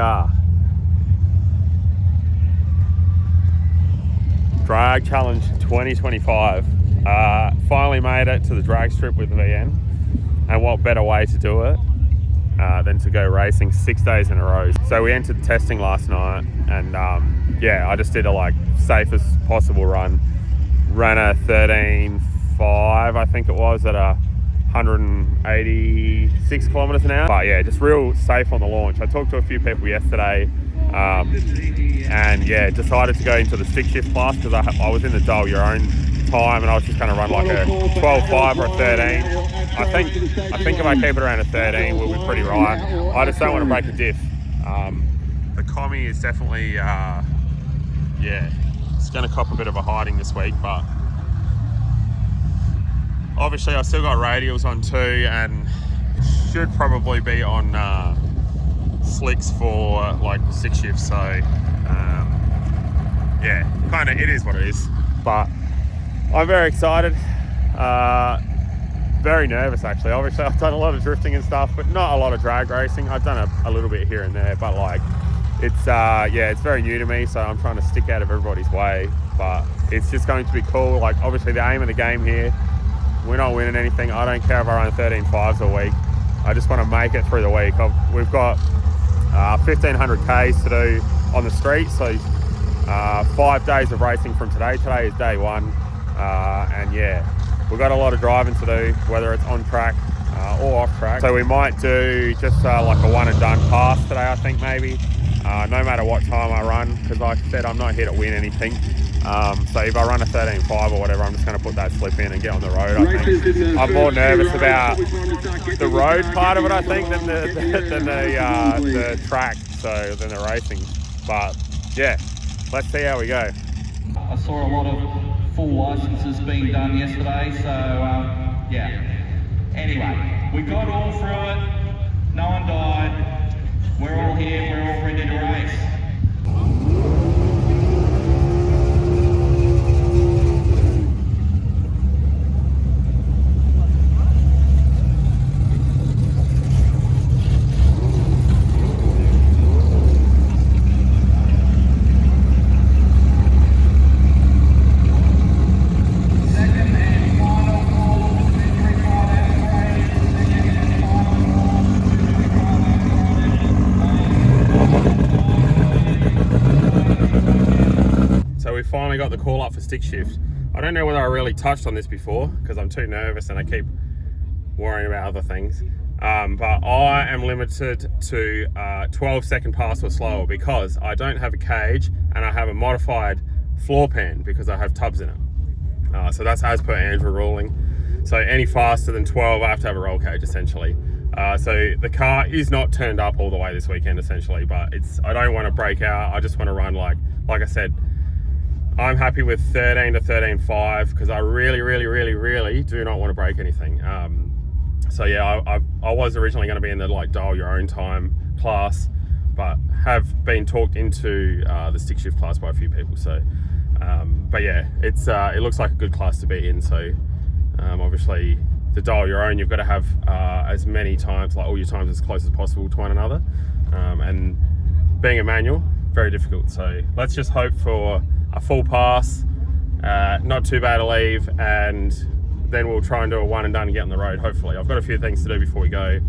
are. Drag Challenge 2025. Finally made it to the drag strip with the VN. And what better way to do it than to go racing 6 days in a row. So we entered testing last night, and yeah, I just did a like safest possible run. Ran a 13.5, I think it was, at 186 kilometers an hour. But yeah, just real safe on the launch. I talked to a few people yesterday, and yeah, decided to go into the stick shift class because I was in the dial your own time, and I was just going to run like a 12.5 or a 13. I think if I keep it around a 13, we'll be pretty right. I just don't want to break a diff. The commie is definitely, yeah, it's going to cop a bit of a hiding this week, but obviously I still got radials on too, and should probably be on slicks for like stick shifts. So yeah, kind of it is what it is. But I'm very excited. Very nervous actually. Obviously I've done a lot of drifting and stuff, but not a lot of drag racing. I've done a little bit here and there, but like it's yeah, it's very new to me, so I'm trying to stick out of everybody's way. But it's just going to be cool. Like obviously the aim of the game here, we're not winning anything. I don't care if I run 13.5s a week. I just want to make it through the week. We've got 1,500 Ks to do on the street, so 5 days of racing from today. Today is day one, and yeah, we've got a lot of driving to do, whether it's on track or off track. So we might do just like a one and done pass today, I think maybe, no matter what time I run, because like I said, I'm not here to win anything. So if I run a 13.5 or whatever, I'm just going to put that slip in and get on the road. I think I'm more nervous about the road part of it, I think, than the track, so than the racing. But yeah, let's see how we go. I saw a lot of full licenses being done yesterday, so yeah. Anyway, we got all through it. No one died. We're all here. We're all ready to race. Finally got the call up for stick shift. I don't know whether I really touched on this before because I'm too nervous and I keep worrying about other things, but I am limited to 12-second pass or slower because I don't have a cage and I have a modified floor pan because I have tubs in it, so that's as per Andrew ruling. So any faster than 12 I have to have a roll cage essentially. So the car is not turned up all the way this weekend essentially, but I don't want to break out. I just want to run like I said, I'm happy with 13 to 13.5 because I really do not want to break anything. So yeah, I was originally going to be in the like dial your own time class, but have been talked into the stick shift class by a few people. So, but yeah, it looks like a good class to be in. So obviously the dial your own, you've got to have as many times, like all your times as close as possible to one another. And being a manual, very difficult. So let's just hope for a full pass, not too bad a leave, and then we'll try and do a one and done and get on the road, hopefully. I've got a few things to do before we go.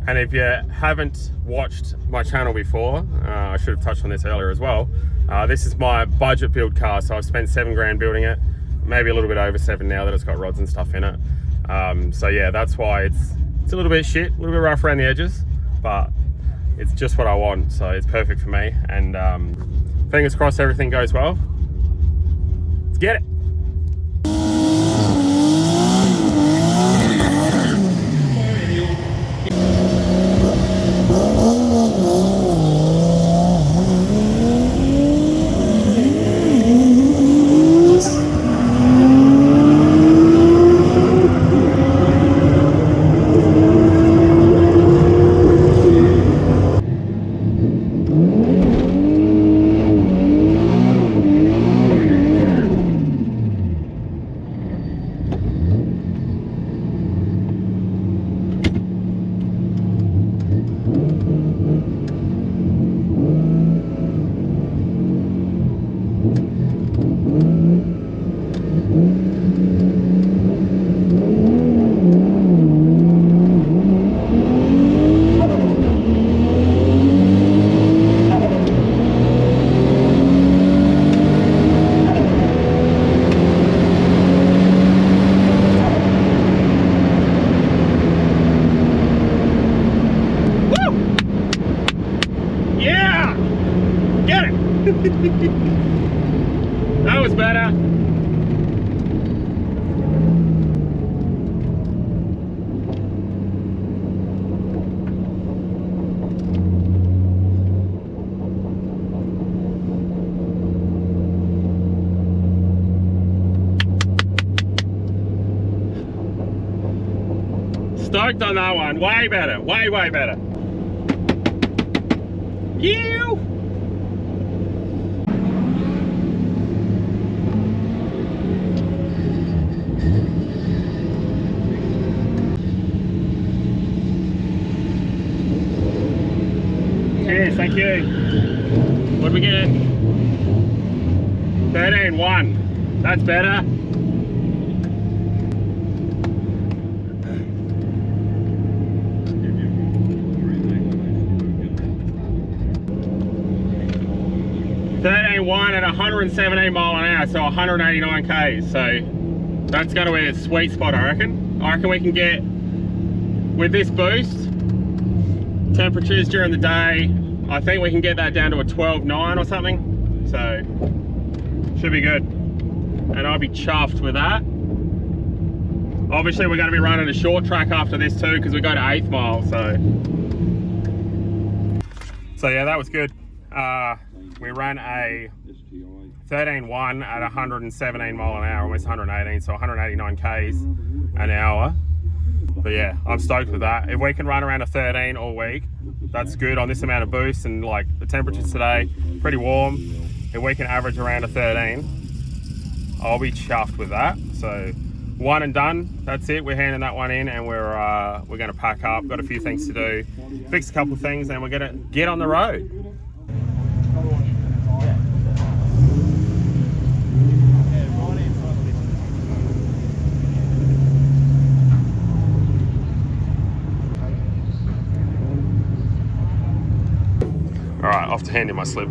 And if you haven't watched my channel before, I should have touched on this earlier as well. This is my budget build car, so I've spent $7 grand building it, maybe a little bit over 7 now that it's got rods and stuff in it. So yeah, that's why it's a little bit shit, a little bit rough around the edges, but it's just what I want, so it's perfect for me. And fingers crossed everything goes well. Let's get it. That was better. Stoked on that one. Way better. Way better. You. Cheers, thank you. What do we get? 13.1. That's better. One at 117 mile an hour, so 189 k's. So that's going to be a sweet spot, I reckon. I reckon we can get, with this boost, temperatures during the day, I think we can get that down to a 12.9 or something. So should be good, and I'll be chuffed with that. Obviously, we're going to be running a short track after this too, because we go to 8th mile. So yeah, that was good. We ran a 13.1 at 117 mile an hour, almost 118, so 189 k's an hour. But yeah, I'm stoked with that. If we can run around a 13 all week, that's good on this amount of boost, and like the temperatures today, pretty warm. If we can average around a 13, I'll be chuffed with that. So one and done, that's it. We're handing that one in, and we're gonna pack up. Got a few things to do, fix a couple of things, and we're gonna get on the road. All right, off to hand in my slip.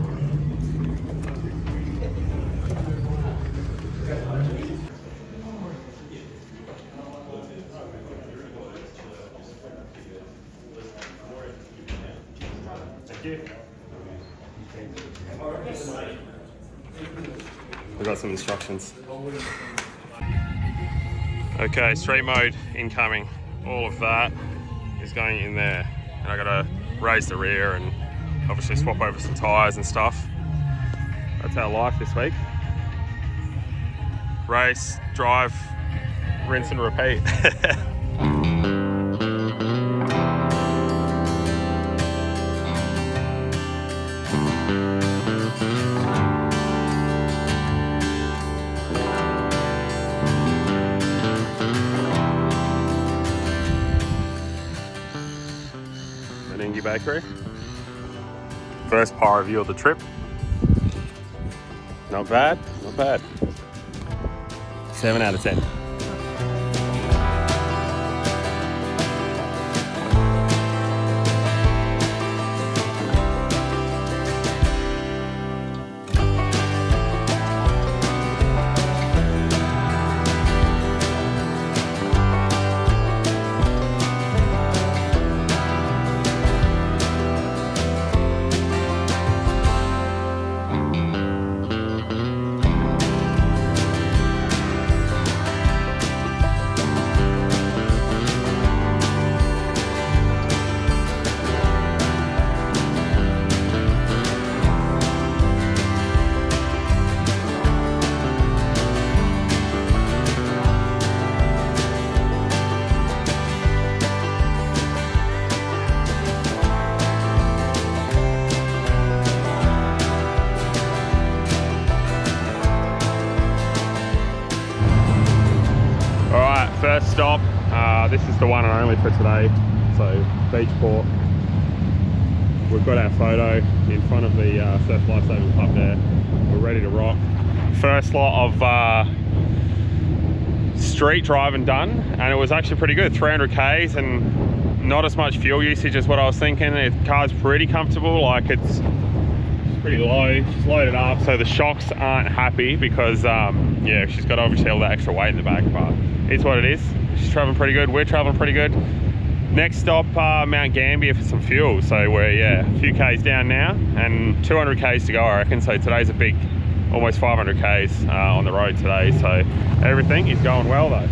Thank you. We've got some instructions. Okay, street mode incoming. All of that is going in there. And I gotta raise the rear and obviously swap over some tyres and stuff. That's our life this week. Race, drive, rinse and repeat. Meningi Bakery. First power review of the trip. Not bad, not bad. 7 out of 10. First stop, this is the one and only for today, so Beachport. We've got our photo in front of the Surf Lifesaving Club there. We're ready to rock. First lot of street driving done, and it was actually pretty good. 300 Ks and not as much fuel usage as what I was thinking. The car's pretty comfortable, like it's pretty low. She's loaded up, so the shocks aren't happy because yeah, she's got obviously all that extra weight in the back, but it's what it is. She's traveling pretty good, we're traveling pretty good. Next stop, Mount Gambier for some fuel. So we're, a few Ks down now and 200 Ks to go, I reckon. So today's a big, almost 500 Ks on the road today. So everything is going well though.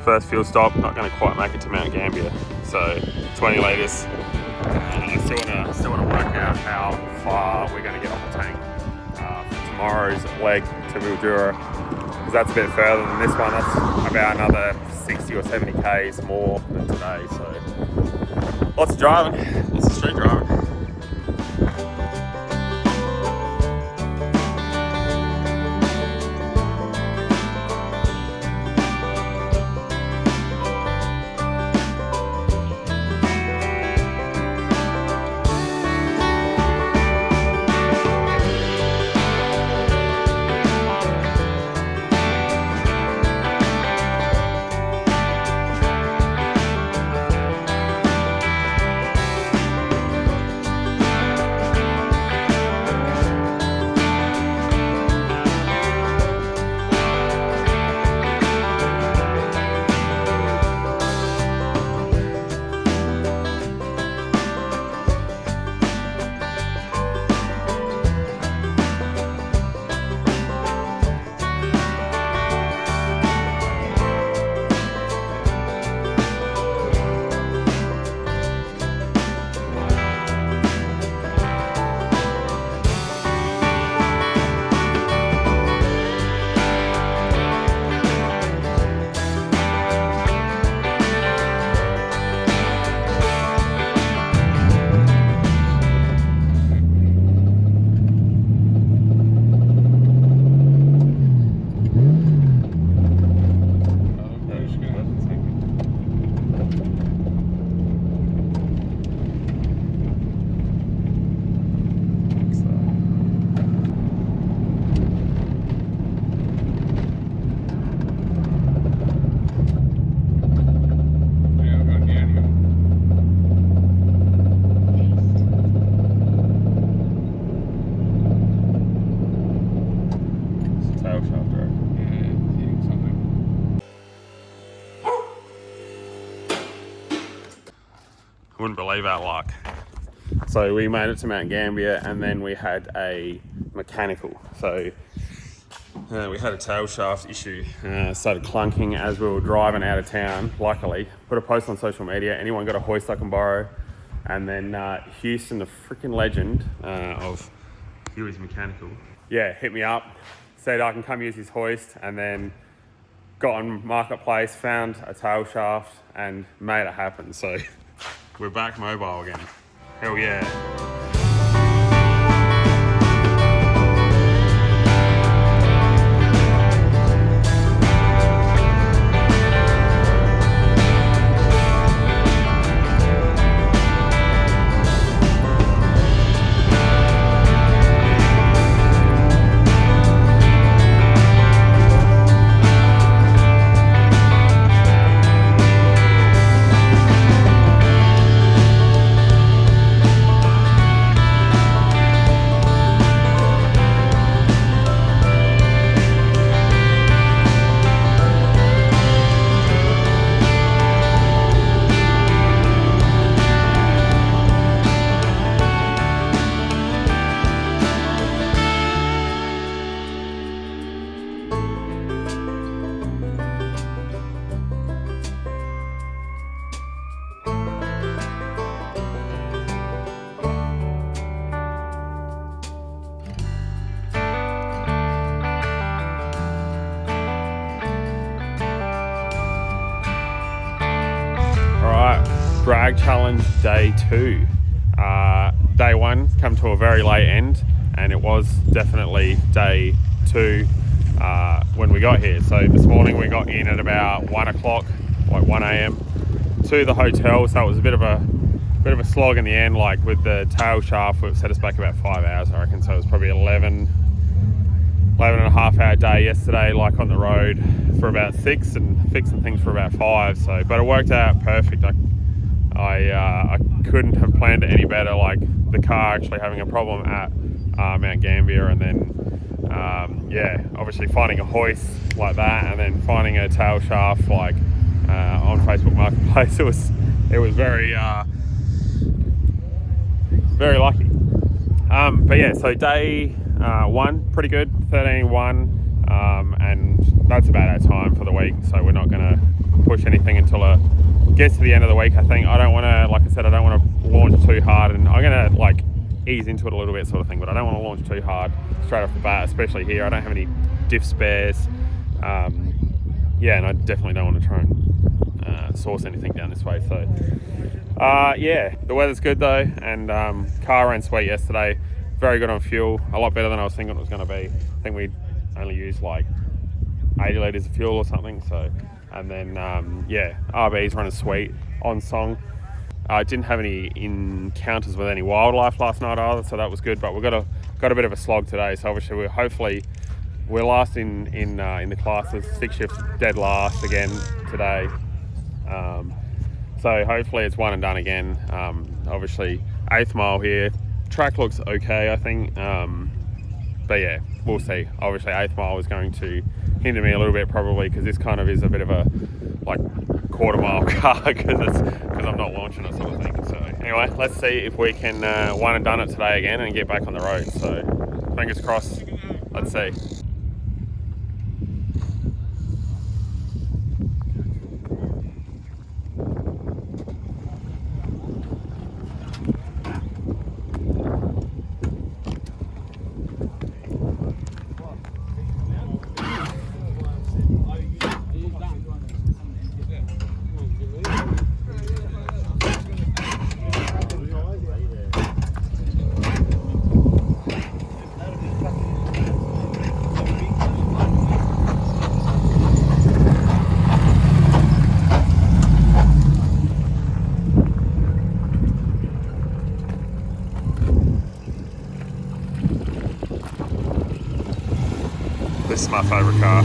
First fuel stop, not going to quite make it to Mount Gambier. So 20 litres. I still want to work out how far we're going to get off the tank for tomorrow's leg to Mildura, because that's a bit further than this one. That's about another 60 or 70 Ks more than today. So lots of driving, lots of street driving. Wouldn't believe our luck. So we made it to Mount Gambier and then we had a mechanical. So we had a tail shaft issue. Started clunking as we were driving out of town. Luckily, put a post on social media. Anyone got a hoist I can borrow? And then Houston, the freaking legend of Huey's Mechanical, hit me up, said I can come use his hoist, and then got on Marketplace, found a tail shaft and made it happen. So we're back mobile again. Hell yeah. Drag challenge day 2. Day 1 come to a very late end, and it was definitely day 2 when we got here. So this morning we got in at about 1 o'clock, like 1 a.m. to the hotel. So it was a bit of a slog in the end. Like with the tail shaft, it set us back about 5 hours, I reckon. So it was probably 11 and a half hour day yesterday, like on the road for about 6 and fixing things for about 5. So, but it worked out perfect. I couldn't have planned it any better. Like the car actually having a problem at Mount Gambier, and then yeah, obviously finding a hoist like that, and then finding a tail shaft like on Facebook Marketplace. It was very very lucky. But yeah, so day 1 pretty good, 13.1, and that's about our time for the week. So we're not going to push anything until it gets to the end of the week. I think I don't want to, like I said, I don't want to launch too hard, and I'm going to like ease into it a little bit, sort of thing. But I don't want to launch too hard straight off the bat, especially here. I don't have any diff spares. Yeah, and I definitely don't want to try and source anything down this way. So yeah, the weather's good though, and car ran sweet yesterday. Very good on fuel, a lot better than I was thinking it was going to be. I think we only used like 80 litres of fuel or something. So, and then yeah, RB's running sweet on song. I didn't have any encounters with any wildlife last night either, so that was good. But we've got a bit of a slog today, so obviously we're last in the classes. Stick shift dead last again today. So hopefully it's one and done again. Obviously 8th mile here. Track looks okay, I think. But yeah, we'll see. Obviously 8th mile is going to hinder me a little bit probably, because this kind of is a bit of a like quarter mile car because I'm not launching it, sort of thing. So anyway, let's see if we can one and done it today again and get back on the road. So fingers crossed. Let's see. This is my favourite car.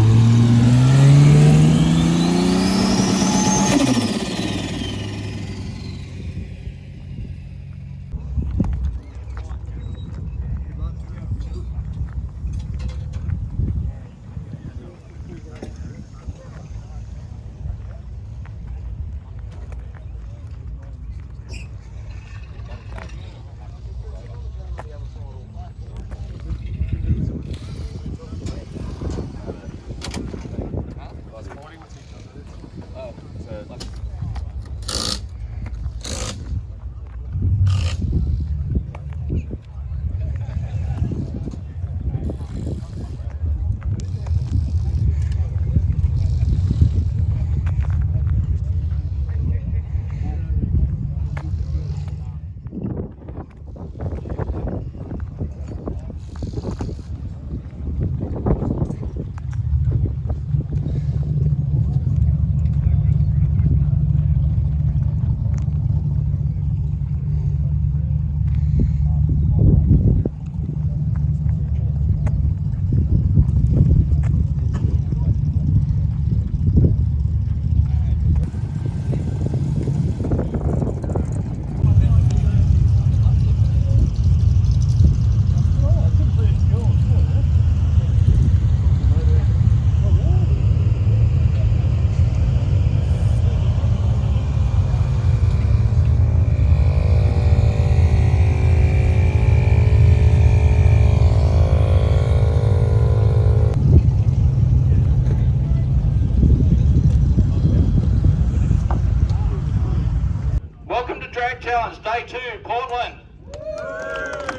Challenge, day 2, Portland.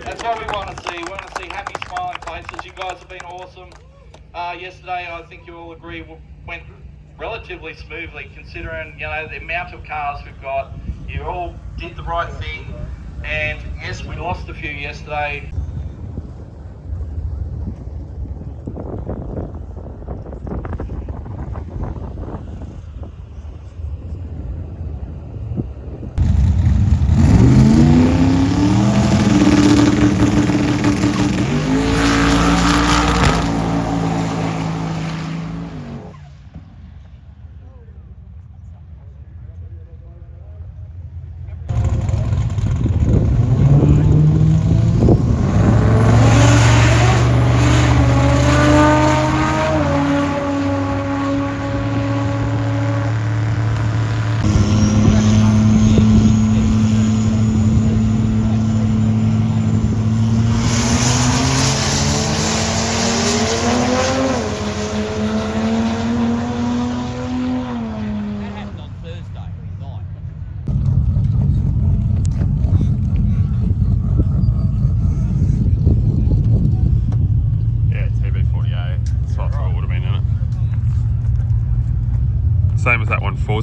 That's what we want to see. We want to see happy, smiling faces. You guys have been awesome. Yesterday, I think you all agree, went relatively smoothly considering, you know, the amount of cars we've got. You all did the right thing. And yes, we lost a few yesterday.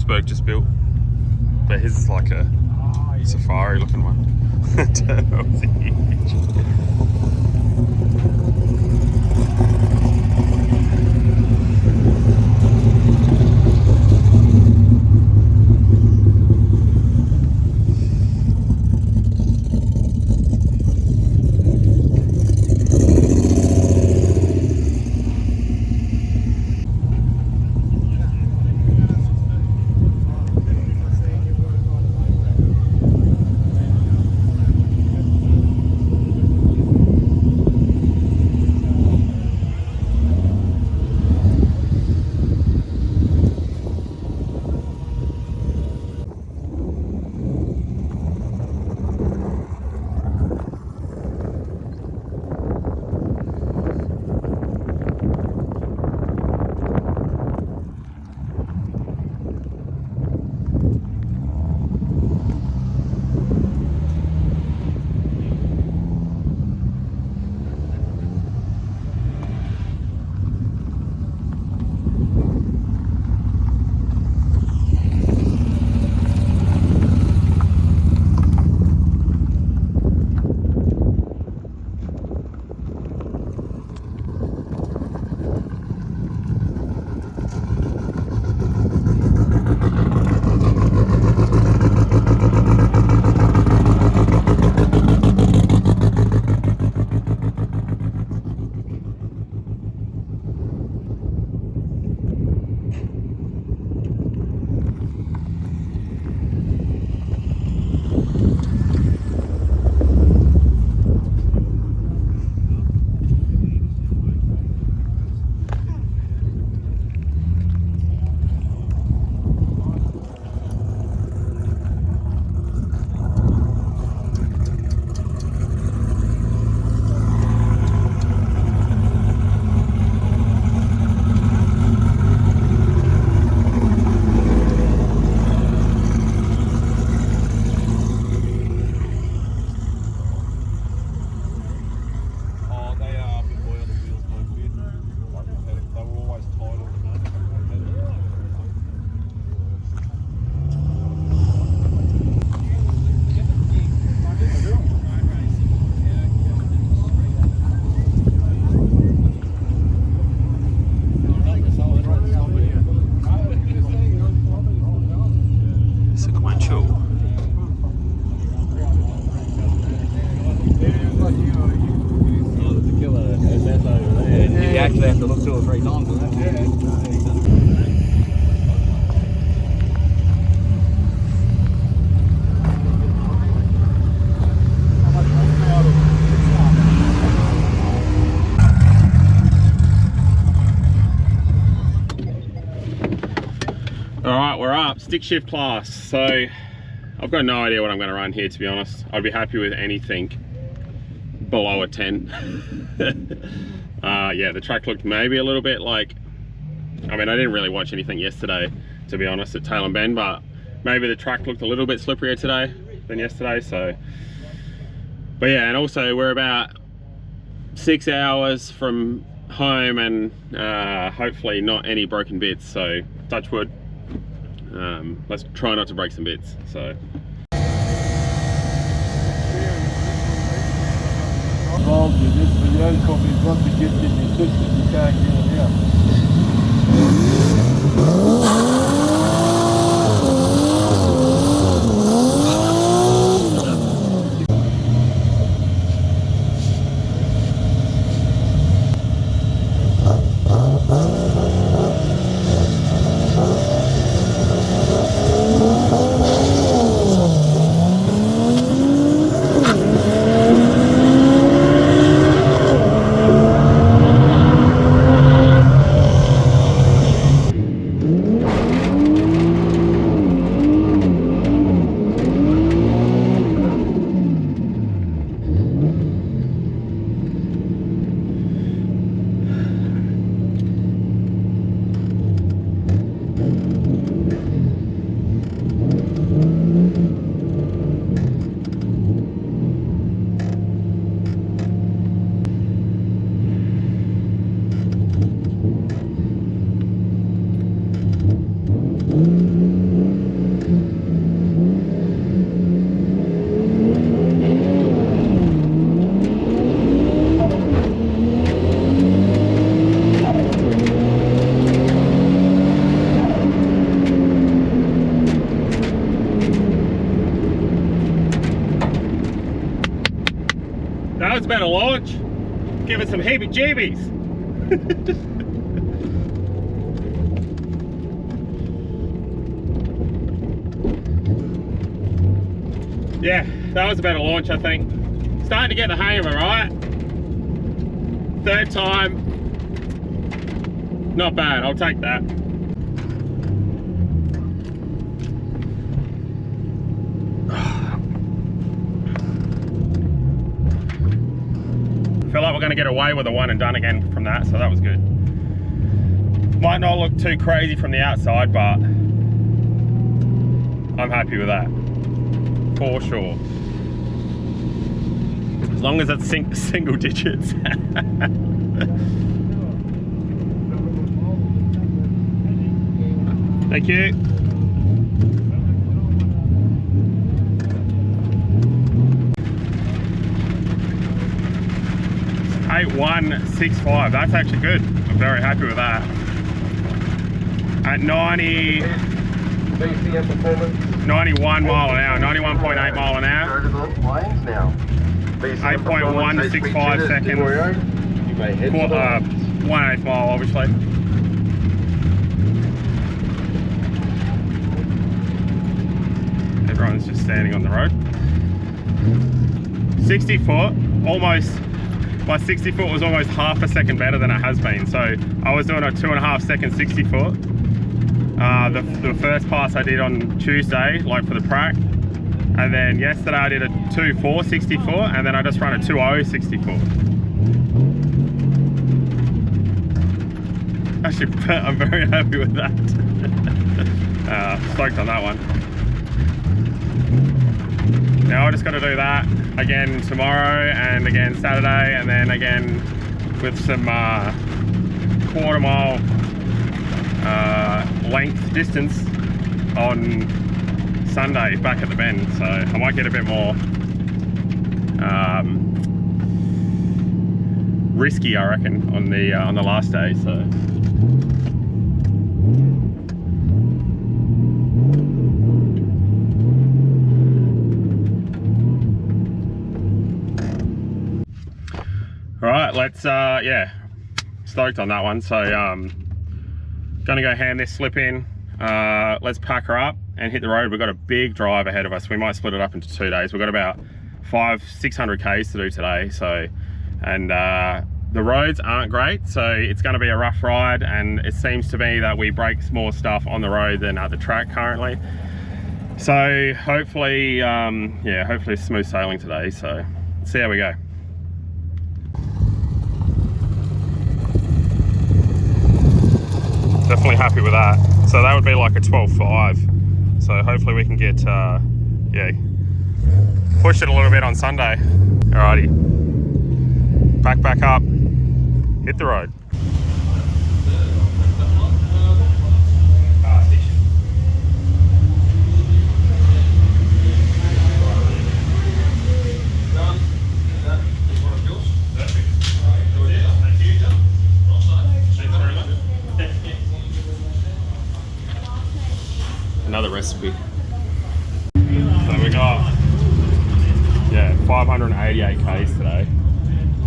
Klingberg just built, but his is like a safari looking one. Turtles are huge. Actually have to look 2 or 3 times for that. Alright, we're up, stick shift class. So I've got no idea what I'm going to run here, to be honest. I'd be happy with anything below a 10. Yeah, the track looked maybe a little bit like, I mean, I didn't really watch anything yesterday, to be honest, at Tailem Bend, but maybe the track looked a little bit slipperier today than yesterday. So, but yeah, and also we're about 6 hours from home, and hopefully not any broken bits, so touch wood. Let's try not to break some bits. So involved with this, but the outcome is once it gets in your system, you can't get it out. That was about a launch. Give it some heebie-jeebies. Yeah, that was about a launch, I think. Starting to get the hang of it, right? Third time. Not bad, I'll take that. I feel like we're going to get away with a one and done again from that, so that was good. Might not look too crazy from the outside, but I'm happy with that. For sure. As long as it's single digits. Thank you. 8165. That's actually good. I'm very happy with that. At 90. BCM performance. 91 mile an hour, 91.8 mile an hour. 8.1 to 65 seconds. 1/8 mile, obviously. Everyone's just standing on the road. 60 foot, almost. My 60 foot was almost half a second better than it has been. So I was doing a 2.5 second 60 foot. The first pass I did on Tuesday, like for the prac, and then yesterday I did a 2.4 64, and then I just ran a 2.0 64. Actually, I'm very happy with that. Stoked on that one. Now I just got to do that again tomorrow, and again Saturday, and then again with some quarter mile length distance on Sunday back at the Bend, so I might get a bit more risky, I reckon, on the last day. So all right, let's yeah, stoked on that one. So gonna go hand this slip in. Let's pack her up and hit the road. We've got a big drive ahead of us. We might split it up into 2 days. We've got about 500-600 Ks to do today. So, and the roads aren't great, so it's going to be a rough ride, and it seems to me that we break more stuff on the road than at the track currently. So hopefully, yeah, hopefully smooth sailing today. So let's see how we go. Definitely happy with that. So that would be like a 12.5. So hopefully we can get, yeah, push it a little bit on Sunday. Alrighty, back up, hit the road. Another recipe. So we got, yeah, 588 Ks today.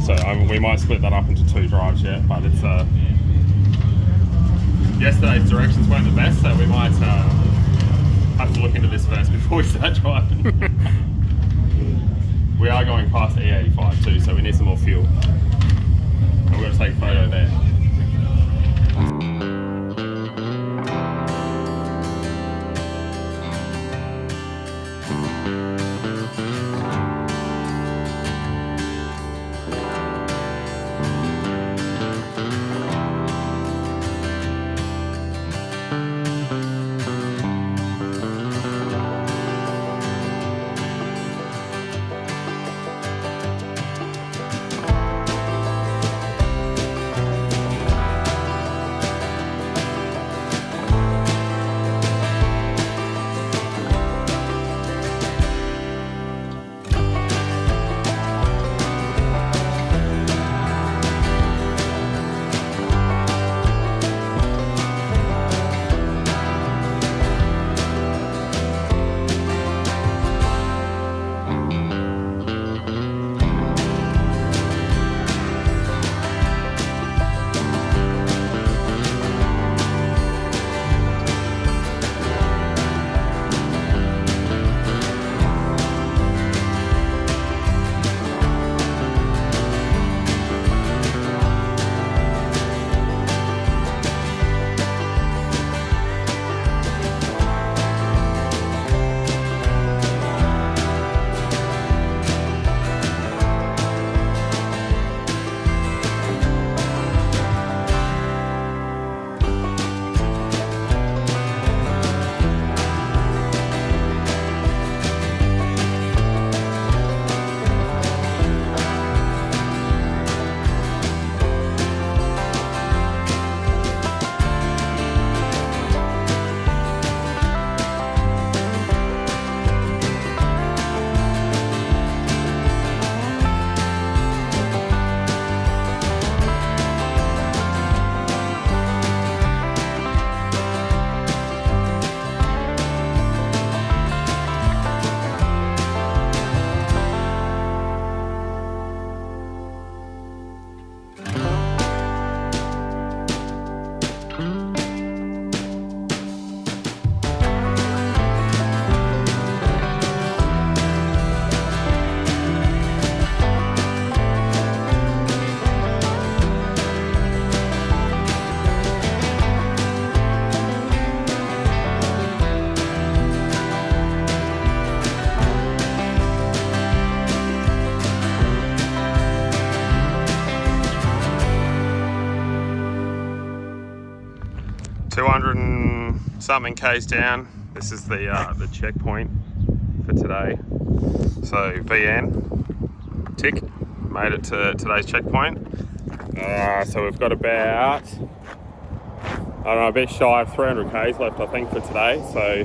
So we might split that up into 2 drives yet, but it's yesterday's directions weren't the best, so we might have to look into this first before we start driving. We are going past E85 too, so we need some more fuel. And we're going to take a photo there. 200 and something K's down. This is the checkpoint for today. So VN, tick, made it to today's checkpoint. So we've got about, I don't know, a bit shy of 300 K's left I think for today. So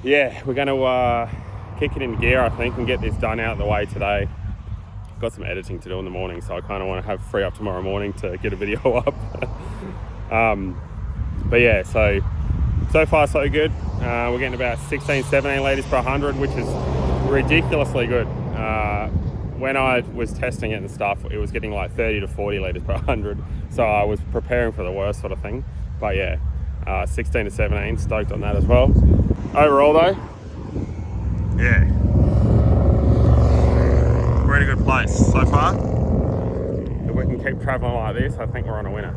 yeah, we're going to kick it into gear I think and get this done out of the way today. Got some editing to do in the morning, so I kind of want to have free up tomorrow morning to get a video up. But yeah, so far so good. We're getting about 16, 17 litres per 100, which is ridiculously good. When I was testing it and stuff, it was getting like 30 to 40 litres per 100. So I was preparing for the worst sort of thing. But yeah, 16 to 17, stoked on that as well. Overall though, yeah, we're in a good place so far. If we can keep travelling like this, I think we're on a winner.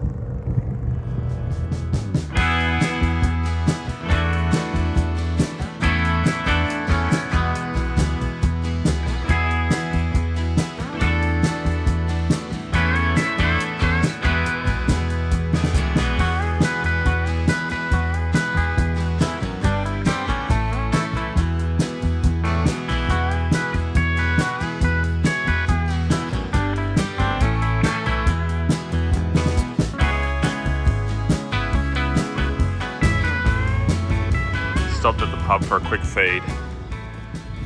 Stopped at the pub for a quick feed.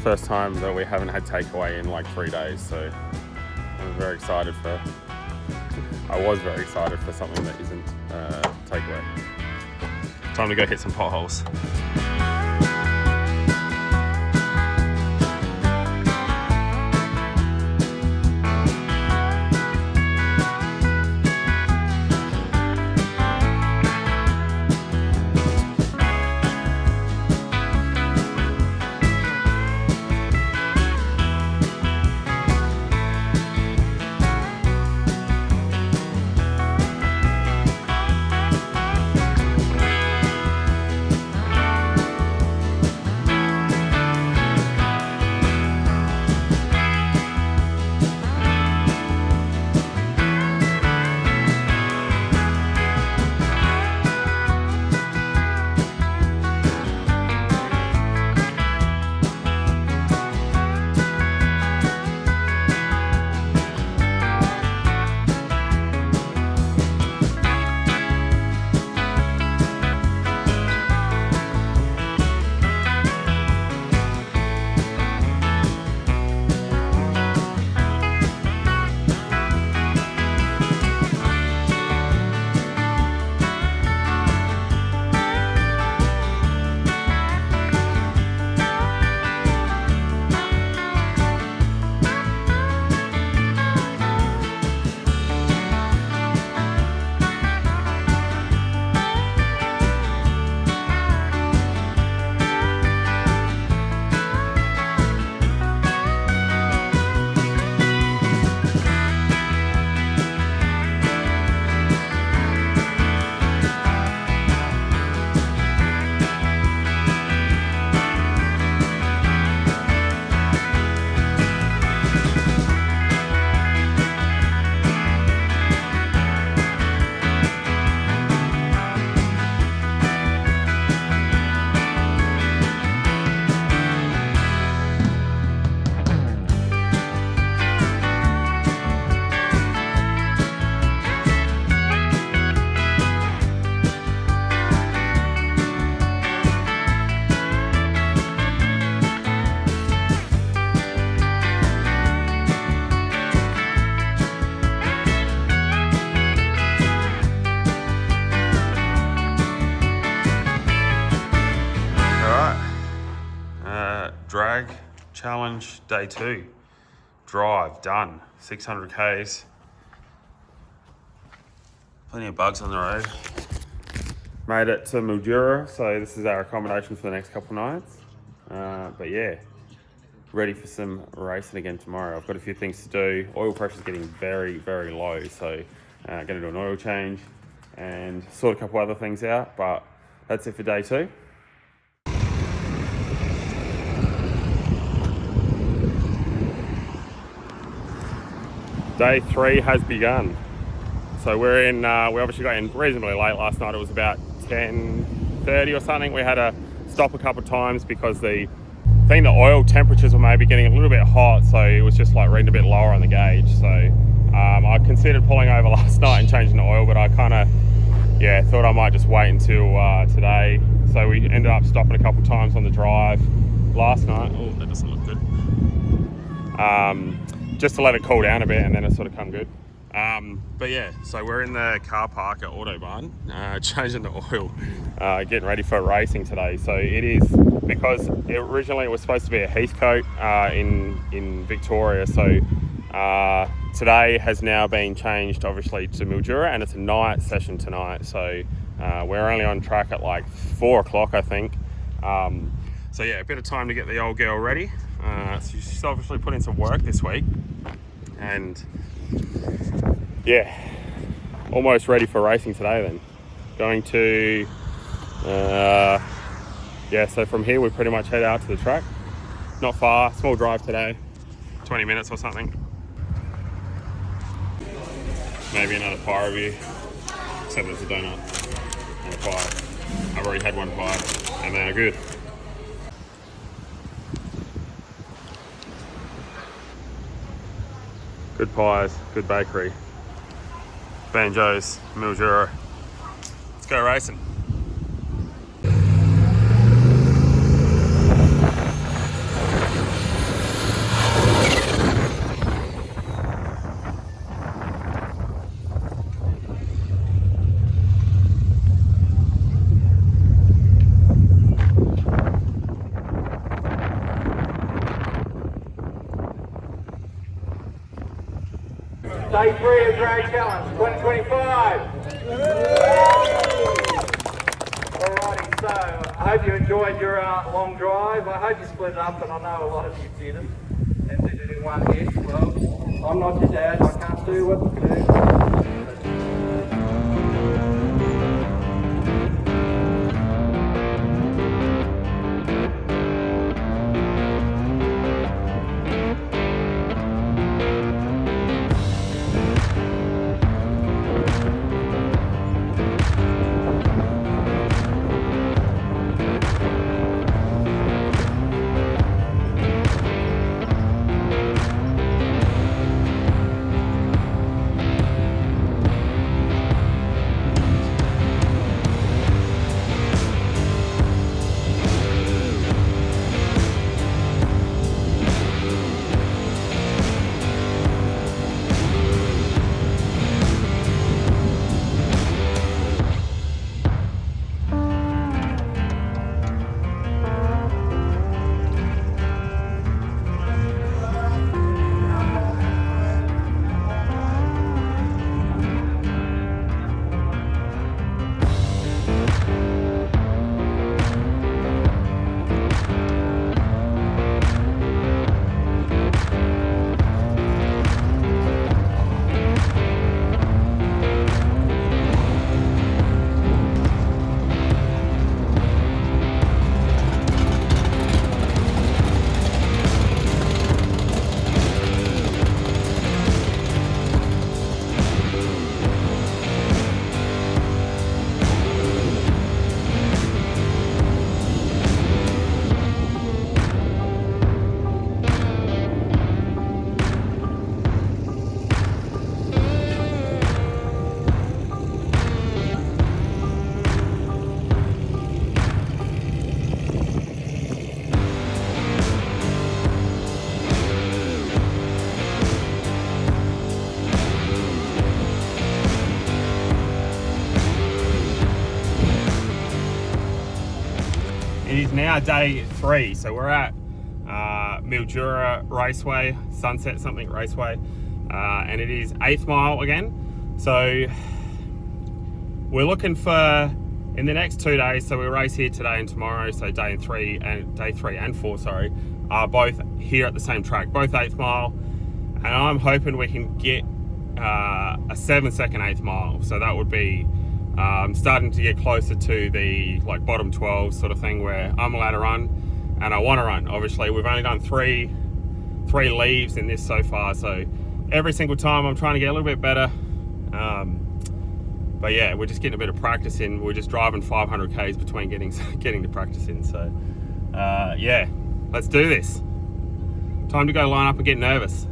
First time that we haven't had takeaway in like 3 days, so I was very excited for something that isn't takeaway. Time to go hit some potholes. Drag challenge day 2. Drive done. 600 Ks. Plenty of bugs on the road. Made it to Mildura, so this is our accommodation for the next couple of nights. But yeah, ready for some racing again tomorrow. I've got a few things to do. Oil pressure's getting very, very low, so going to do an oil change and sort a couple other things out. But that's it for day 2. Day 3 has begun. So we're in, we obviously got in reasonably late last night. It was about 10:30 or something. We had to stop a couple of times because I think the oil temperatures were maybe getting a little bit hot, so it was just like reading a bit lower on the gauge. So I considered pulling over last night and changing the oil, but I kind of, thought I might just wait until today. So we ended up stopping a couple of times on the drive last night. Oh, that doesn't look good. Just to let it cool down a bit, and then it sort of come good. But yeah, so we're in the car park at Autobahn, changing the oil, getting ready for racing today. So it is, because originally it was supposed to be a Heathcote in Victoria. So today has now been changed, obviously, to Mildura, and it's a night session tonight. So we're only on track at like 4 o'clock, I think. So yeah, a bit of time to get the old girl ready. So she's obviously put in some work this week, and yeah, almost ready for racing today then. Going to, so from here we pretty much head out to the track. Not far, small drive today, 20 minutes or something. Maybe another pie review, except it's a donut and a pie. I've already had one pie and they are good. Good pies, good bakery. Banjos, Mildura. Let's go racing. Day 3 of Drag Challenge 2025. Alrighty, so I hope you enjoyed your long drive. I hope you split it up, and I know a lot of you didn't, and did it in one hit. Well, I'm not your dad, I can't do what you do. It is now day 3, so we're at Mildura Raceway, Sunset something Raceway, and it is 8th mile again. So we're looking for, in the next 2 days, so we race here today and tomorrow, so day 3 and 4, are both here at the same track, both 8th mile, and I'm hoping we can get a 7-second 8th mile. So that would be starting to get closer to the like bottom 12 sort of thing, where I'm allowed to run and I want to run. Obviously we've only done three leaves in this so far, so every single time I'm trying to get a little bit better. But yeah, we're just getting a bit of practice in. We're just driving 500 Ks between getting the practice in. So yeah, let's do this. Time to go line up and get nervous.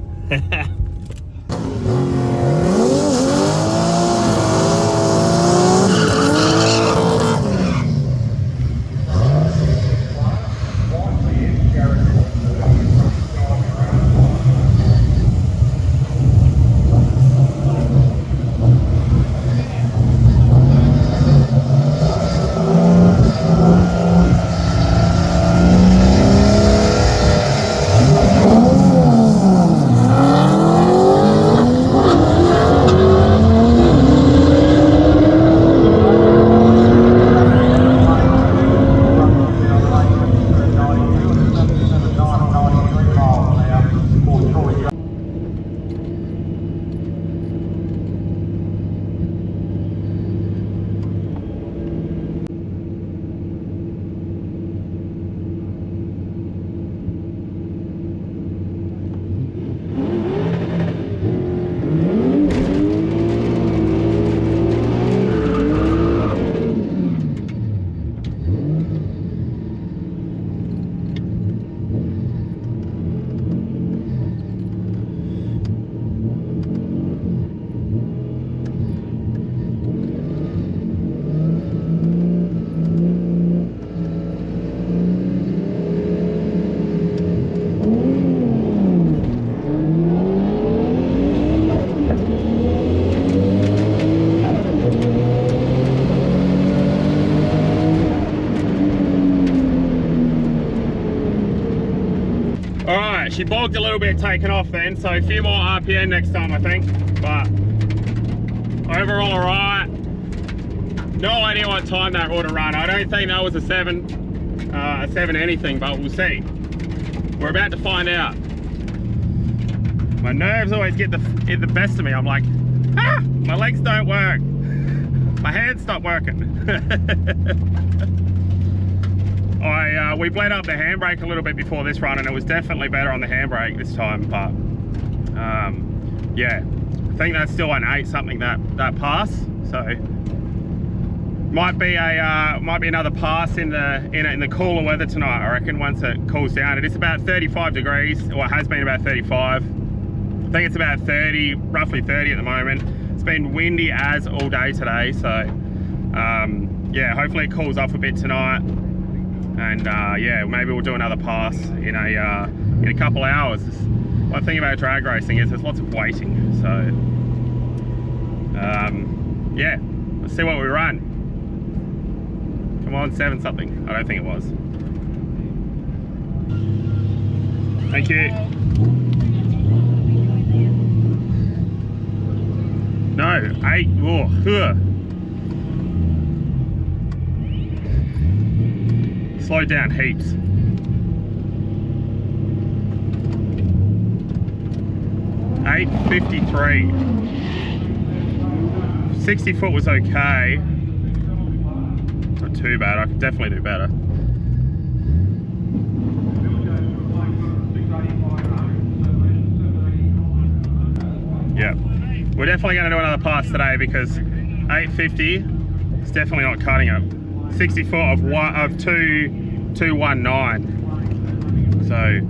Alright, she bogged a little bit taking off then, so a few more RPM next time I think, but overall alright. No idea what time that ought to run. I don't think that was a 7 anything, but we'll see. We're about to find out. My nerves always get the best of me. I'm like, ah, my legs don't work. My hands stop working. We bled up the handbrake a little bit before this run, and it was definitely better on the handbrake this time. But yeah, I think that's still an 8 something that pass. So might be another pass in the cooler weather tonight. I reckon once it cools down. It is about 35 degrees, or it has been about 35. I think it's about 30, roughly 30 at the moment. It's been windy as all day today, so yeah, hopefully it cools off a bit tonight. And yeah, maybe we'll do another pass in a couple hours. One thing about drag racing is there's lots of waiting. So yeah, let's see what we run. Come on, 7 something. I don't think it was. Thank you. No, 8. Oh, slow down heaps. .853. 60 foot was okay. Not too bad. I could definitely do better. Yeah, we're definitely going to do another pass today because 850 is definitely not cutting it. 60 foot of 219. So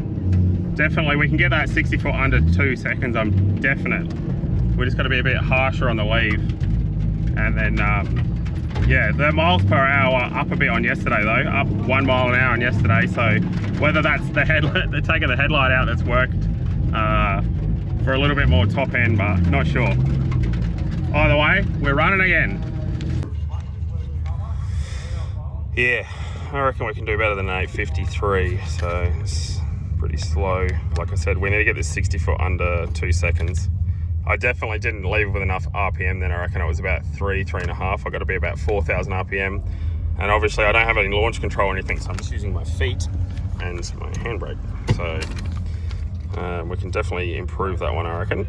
definitely we can get that 60 foot under 2 seconds. I'm definite. We just got to be a bit harsher on the leave, and then yeah, the miles per hour up a bit on yesterday though, up 1 mile an hour on yesterday. So whether that's the headlight, the taking the headlight out that's worked for a little bit more top end, but not sure. Either way, we're running again. Yeah, I reckon we can do better than 853, so it's pretty slow. Like I said, we need to get this 60 foot under 2 seconds. I definitely didn't leave with enough RPM then. I reckon it was about 3.5. I got to be about 4,000 RPM. And obviously I don't have any launch control or anything, so I'm just using my feet and my handbrake. So we can definitely improve that one, I reckon.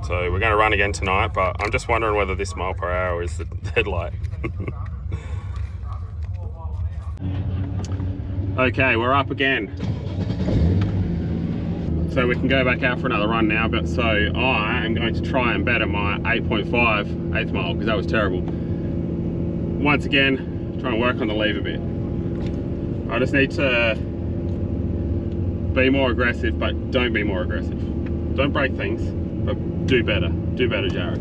So we're going to run again tonight, but I'm just wondering whether this mile per hour is the headlight. Okay, we're up again. So we can go back out for another run now, but so I am going to try and better my 8.5 8th mile, because that was terrible. once again, try and work on the lever a bit. I just need to be more aggressive, but don't be more aggressive. Don't break things, but do better. Do better, Jared.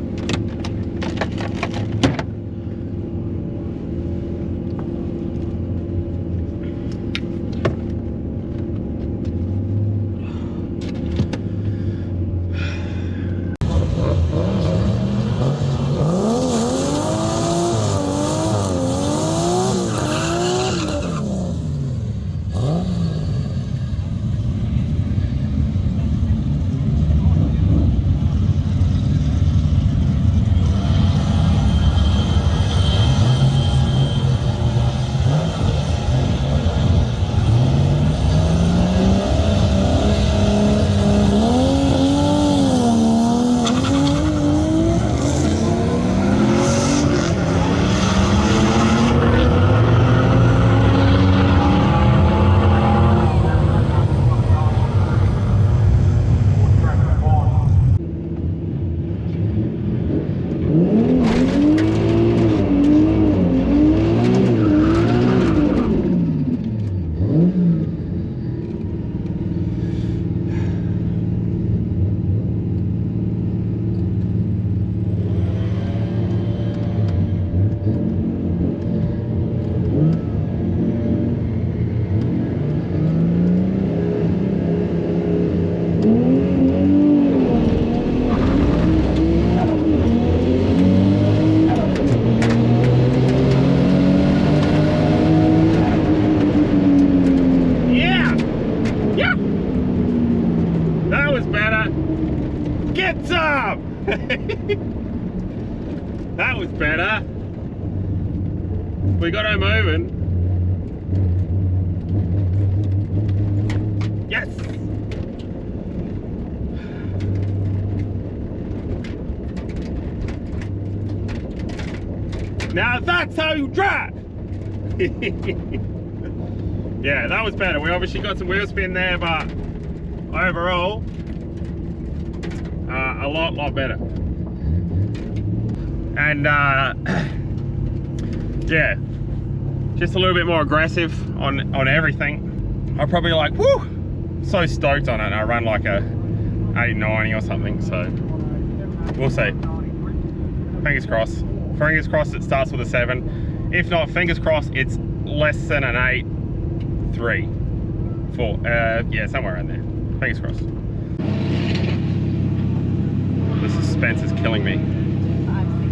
That was better. We got her moving. Yes. Now that's how you drive. Yeah, that was better. We obviously got some wheel spin there, but overall, a lot better. And yeah, just a little bit more aggressive on everything. I'm probably like, whoo, so stoked on it. I run like a 890 or something, so we'll see. Fingers crossed. Fingers crossed it starts with a 7. If not, fingers crossed it's less than an 8, 3, 4. Yeah, somewhere around there. Fingers crossed. The suspense is killing me.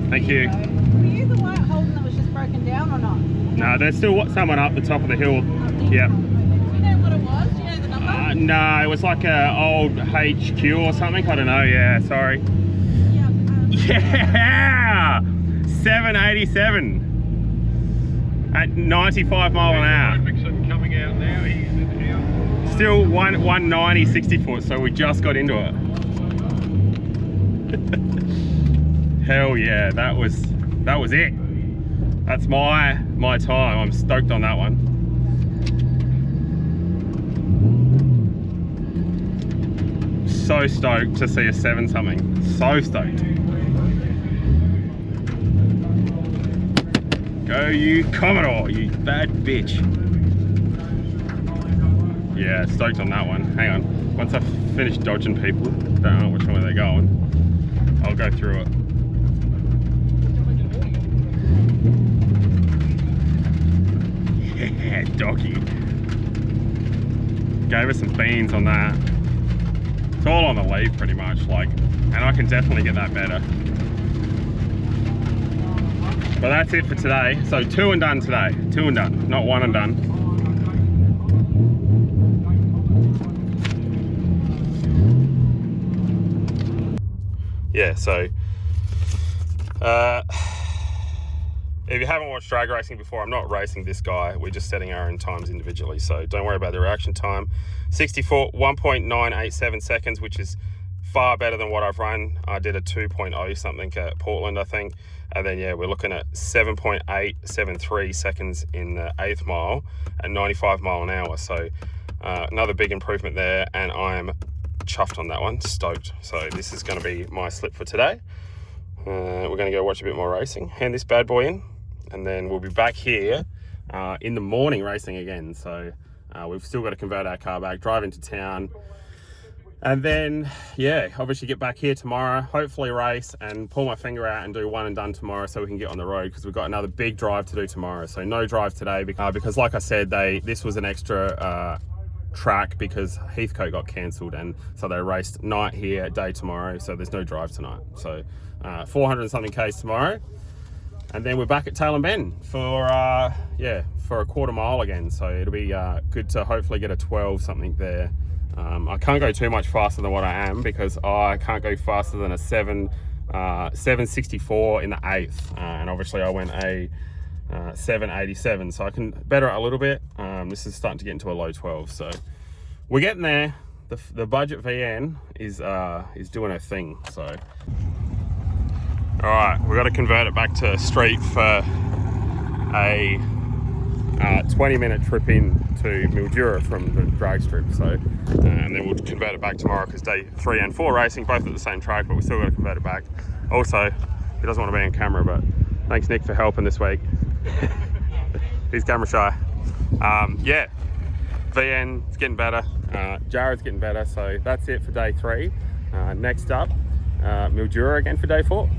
Thank you. Were you the one holding that was just broken down or not? No, there's still someone up the top of the hill. Yep. Do you know what it was? Do you know the number? No, it was like a old HQ or something. I don't know. Yeah, sorry. Yeah, 787 at 95 mile an hour. Coming out now. He's in here. Still 190 60 foot, so we just got into it. Hell yeah, that was it. That's my time. I'm stoked on that one. So stoked to see a 7 something. So stoked. Go you Commodore, you bad bitch. Yeah, stoked on that one. Hang on. Once I finish dodging people, don't know which way they're going, I'll go through it. Yeah, doggy. Gave us some beans on that. It's all on the leaf pretty much, like, and I can definitely get that better. But that's it for today. So 2 and done today. 2 and done, not 1 and done. Yeah, so if you haven't watched drag racing before, I'm not racing this guy. We're just setting our own times individually, so don't worry about the reaction time. 64, 1.987 seconds, which is far better than what I've run. I did a 2.0 something at Portland, I think. And then, yeah, we're looking at 7.873 seconds in the 8th mile at 95 mile an hour. So another big improvement there, and I'm chuffed on that one, stoked. So this is going to be my slip for today. We're going to go watch a bit more racing, hand this bad boy in, and then we'll be back here in the morning racing again. So we've still got to convert our car back, drive into town, and then, yeah, obviously get back here tomorrow, hopefully race and pull my finger out and do one and done tomorrow so we can get on the road, because we've got another big drive to do tomorrow. So no drive today because like I said, this was an extra track because Heathcote got cancelled, and so they raced night here, day tomorrow, so there's no drive tonight. So 400 and something Ks tomorrow, and then we're back at Tailem Bend for a quarter mile again. So it'll be good to hopefully get a 12 something there. I can't go too much faster than what I am, because I can't go faster than a 764 in the 8th, and obviously I went a 787, so I can better it a little bit. This is starting to get into a low 12, so we're getting there. The budget VN is doing her thing. So all right, we've got to convert it back to street for a 20-minute trip in to Mildura from the drag strip. So and then we'll convert it back tomorrow, because day 3 and 4 racing both at the same track, but we still got to convert it back. Also, he doesn't want to be on camera, but thanks Nick for helping this week. He's camera shy. Yeah, VN is getting better, Jared's getting better, so that's it for day 3. Next up, Mildura again for day 4.